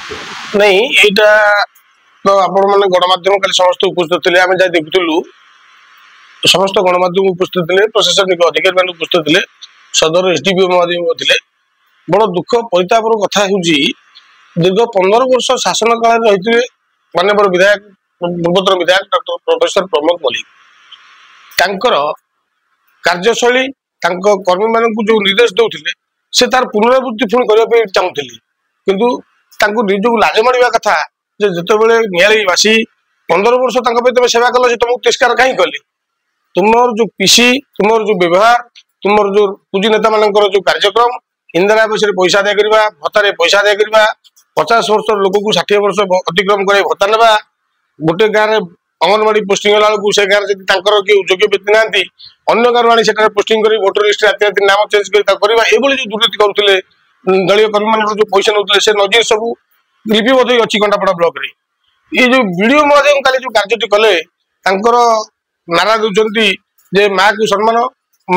नहीं एटा तो आपण माने गणमाध्यम काली समस्त उपस्थित थे आम जहाँ देखुलु समस्त गणमाध्यम उपस्थित थे प्रशासनिक अधिकारी मान उपस्थित थे सदर एसडीपीओ महोदय थे बड़ दुख परितापर कथा हूँ दीर्घ 15 वर्ष शासन काल रही माननीय विधायक पूर्वतन विधायक डॉक्टर प्रोफेसर प्रमोद मल्लिक तांकर कार्यशैली कर्मी मान जो निर्देश दौले से तार पुनरावृत्ति पुणी करने चाहूली किंतु निजक लाज मारिया कथा जिते बड़े नियालीवासी 15 वर्ष तुम सेवा कल से तुमको तिरस्कार कहीं कले तुमर जो पीसी तुमर जो व्यवहार तुमर जो पूजी नेता मान जो कार्यक्रम इंदिरा आवास पैसा आदाय करवा भत्तार पैसा आदाय करवा 50 वर्ष लोक को 60 वर्ष अतिक्रम कर भत्ता ना गोटे गाँव में अंगनवाड़ी पोस्टिंग बेलू से गाँव में किए योग्य व्यक्ति ना अन्य गाँव आनी से पोस्टिंग कर भोटर लिस्ट राति राति नाम चेंज करवा ये जो दुर्नीति करुले दलीय कर्मी मान जो पैसा नौते से नजर सब लिपिबद्ध अच्छी कंटापड़ा ब्लॉक रे ये जो वीडियो महोदय काली जो कार्यटी कले नारा दे माँ को सम्मान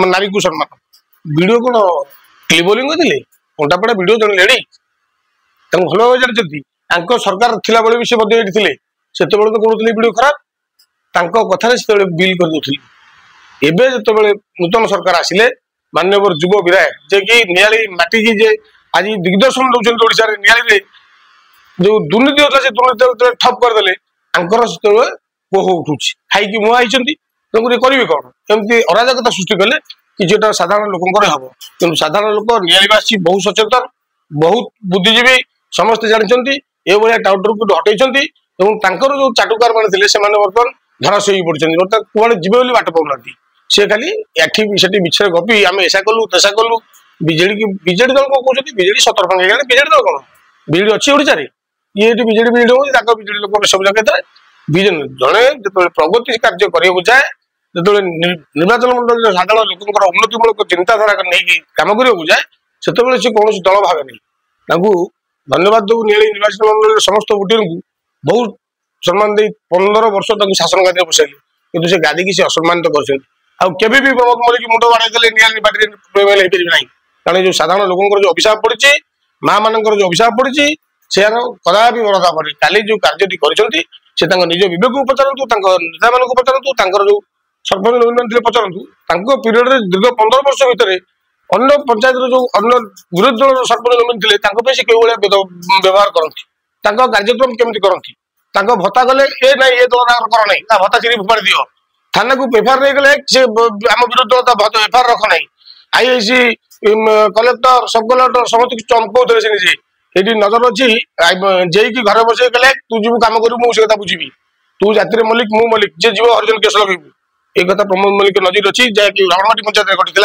नारी को सम्मान वीडियो कौन क्लिबोलिंग थे कंटापड़ा वीडियो जन लेडी भल भाव जानते सरकार थिला बेले भी से से तो कहते वीडियो खराब कथार से बिल कर दूसरी एवं जो नूतन सरकार आसिले माननीय युव विधायक जे कि नियाली माटी की जे आज दिग्दर्शन दौरान ओडिशा रे नियाली जो दुर्नीति होता है दुर्नीति ठप करदे से कोह उठू खाई मुआ तेणुक करेंगे कौन एमती अराजकता सृष्टि कले कि साधारण लोक हम कि साधारण लोक नियालीवासी बहुत सचेतन बहुत बुद्धिजीवी समस्ते जानते ये भाया टाउटर को हटई जो चाटुकार मैंने से बर्तमान धराश हो पड़ते बर्तमान कुआड़े जीवे बाट पाऊना सी खाली एठी मिछरे गपी आम ऐसा कलु तेसा कलु विजेडी दल कौन कहते विजेडी सतर्क विजेडी दल कौन विजेडी अच्छी ओडिशा ये विजेडी विजेडी हो विजेडी लोक सब जगह जड़े जो प्रगति कार्य करने जाए जो निर्वाचन मंडल साधारण लोक उन्नतिमूलक चिंताधारा नहीं कम करने जाए से कौन दल भाग नहीं धन्यवाद दू नियाली निर्वाचन मंडल समस्त वोटर को बहुत सम्मान दे 15 वर्ष शासन गादी बसैले किंतु से गादी की से असम्मानित कर प्रमोद मल्लिक मुंड बाड़े नियाली पार्टी ना कारण जो साधारण लोक जो अभिशाप पड़ी माँ मान जो अभिशाप पड़ी से कदापि मनता पड़े काली जो कार्यटी कर निज विवेक को पचारतु नेता मान पचारतु जो सरपंच नवीन थे पचारतु पीरियड दीर्घ 15 वर्ष भितर अन्य पंचायत जो अन्य विरोधी दल सरपंच नवीन थे से कई व्यवहार करती कार्यक्रम केमती करती भत्ता गले ये ना ये दल कर ना भत्ता चिरी फोपाड़ी दियो थाना को एफआईआर नहीं गले आम विरोधी दल एफआईआर रख ना आईआईसी कलेक्टर सब कलेक्टर समस्त चमकौते से निजे ये नजर अच्छी जे कि घर बस गले तू जीव कम करू मुझे कथा बुझी तू जाति मल्लिक मु मल्लिक जे जीव हरिजन केस लगेबू ये कथा प्रमोद मल्लिक नजर अच्छी जहाँकि रावणमाटी पंचायत घटी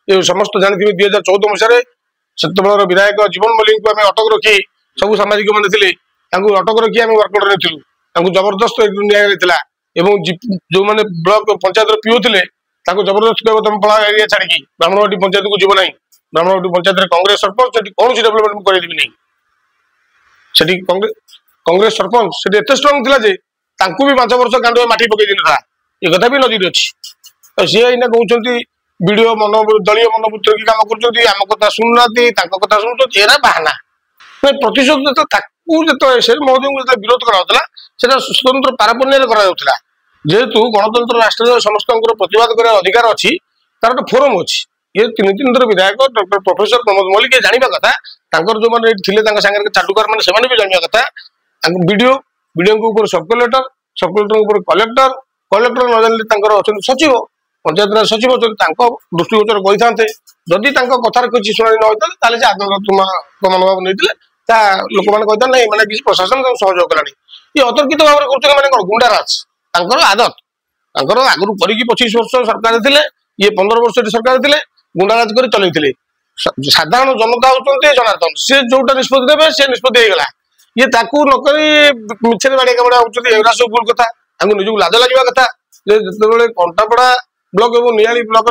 ये समस्त जानते 2014 मसीह से विधायक जीवन मल्लिक को आम अटक रखी सब सामाजिक मैंने थे अटक रखी आम वर्कआउट रही जबरदस्त निया जो मैंने ब्लॉक पंचायत पीओ थे जबरदस्त कह तुम पला एरिया छाड़ी ब्राह्मणवाटी पंचायत को जीव ना ब्राह्मणवाटी पंचायत कांग्रेस सरपंच कौन डेभलपमेंट करेदेवी नहीं से कांग्रेस सरपंच से एत स्ट्रंग था भी 5 वर्ष गांडुआ माटी पकई दिन था ये कथा भी नजर अच्छी सी अना कहते वीडियो मन दलीय मनोवृत्ति की कम कर आम कथा शुणुना कथा शुणुच्च एरा बाहाना प्रतिशोध से महोदय को विरोध कराला स्वतंत्र पारपण्य करा जेहेतु गणतंत्र राष्ट्र समस्त प्रतिवाद कर अधिकार अच्छी तार गोटे फोरम अच्छी ये 3 विधायक डॉक्टर प्रोफेसर प्रमोद मल्लिक जाना कथा जो मैंने थे चाटुकार मैंने भी जाना कथा वीडियो सब कलेक्टर कलेक्टर कलेक्टर न जान सचिव पंचायत राज सचिव दृष्टिगोचर करते जदि कथार किसी शुणी न होता से आदत मनोभाव नहीं लोक मैंने कहते नहीं मैंने किसी प्रशासन सहयोग कला ये अतर्कित भाव में कर गुंडाराज आदत आगु कर 25 वर्ष सरकार थे ये 15 वर्ष सरकार थे गुंडाराज कर चलते साधारण जनता होती जनार्दन सी जोटा निष्पत्ति देवे से निष्पत्ति होगा ये नक मिछे बाड़िया कामड़ा होगा सब भूल कथा निजक लाज लगे कथा जो कंटापड़ा ब्लॉक और नियाली ब्लॉक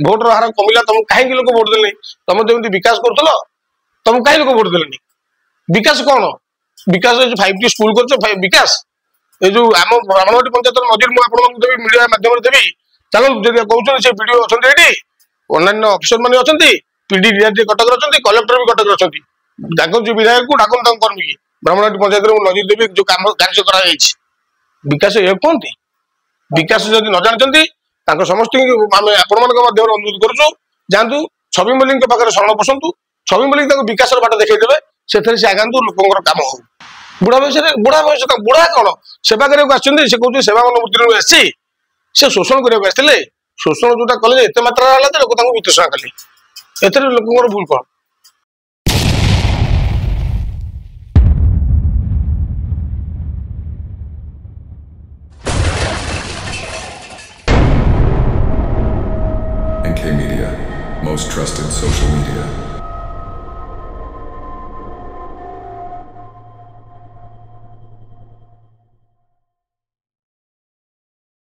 भोटर हार कमिला तुम कहीं लोक भोट देले तुम जमी विकास कर तुम कहीं लोक भोट देले विकास कौन विकास 5T स्कूल कर विकास ये जो आम ब्राह्मणवाटी पंचायत नजर मुझे देवी मीडिया माध्यम देवी चलो कहते से वीडियो अच्छा अन्य अफिसर मैंने अच्छा पीडी कटक अच्छा कलेक्टर भी कटक अच्छा जो विधायक को डाकन कर्मी की ବ୍ରାହ୍ମଣହାଟି ପଞ୍ଚାୟତରେ ମୁଁ ନଜର ଦେବି ଯୋଉ କାମ କାର୍ଯ୍ୟ କରାଯାଇଛି ବିକାଶ ଏ କୁହନ୍ତି ବିକାଶ ଯଦି ନ ଜାଣିଛନ୍ତି ତାଙ୍କ ସମସ୍ତଙ୍କୁ ଆମେ ଆପଣମାନଙ୍କ ମାଧ୍ୟମରେ ଅନୁରୋଧ କରୁଛୁ ଯାଆନ୍ତୁ ଛବି ମଲ୍ଲିକଙ୍କ ପାଖରେ ଶରଣ ପଶନ୍ତୁ ଛବି ମଲ୍ଲିକ ତାଙ୍କୁ ବିକାଶର ବାଟ ଦେଖେଇଦେବେ ସେଥିରେ ସେ ଆଗାନ୍ତୁ ଲୋକଙ୍କର କାମ ହଉ ବୁଢା ବୟସ ବୁଢା କଣ ସେବା କରିବାକୁ ଆସିଛନ୍ତି ସେ କହୁଛନ୍ତି ସେବା ମନୋବୃତ୍ତିରୁ ଆସିଛି ସେ ଶୋଷଣ କରିବାକୁ ଆସିଥିଲେ ଶୋଷଣ ଯୋଉଟା କଲେ ଏତେ ମାତ୍ରାରେ ହେଲା ଯେ ଲୋକ ତାଙ୍କୁ ବିତୃଷ୍ଣା କଲେ ଏଥିରେ ଲୋକଙ୍କର ଭୁଲ କଣ NK Media, most trusted social media.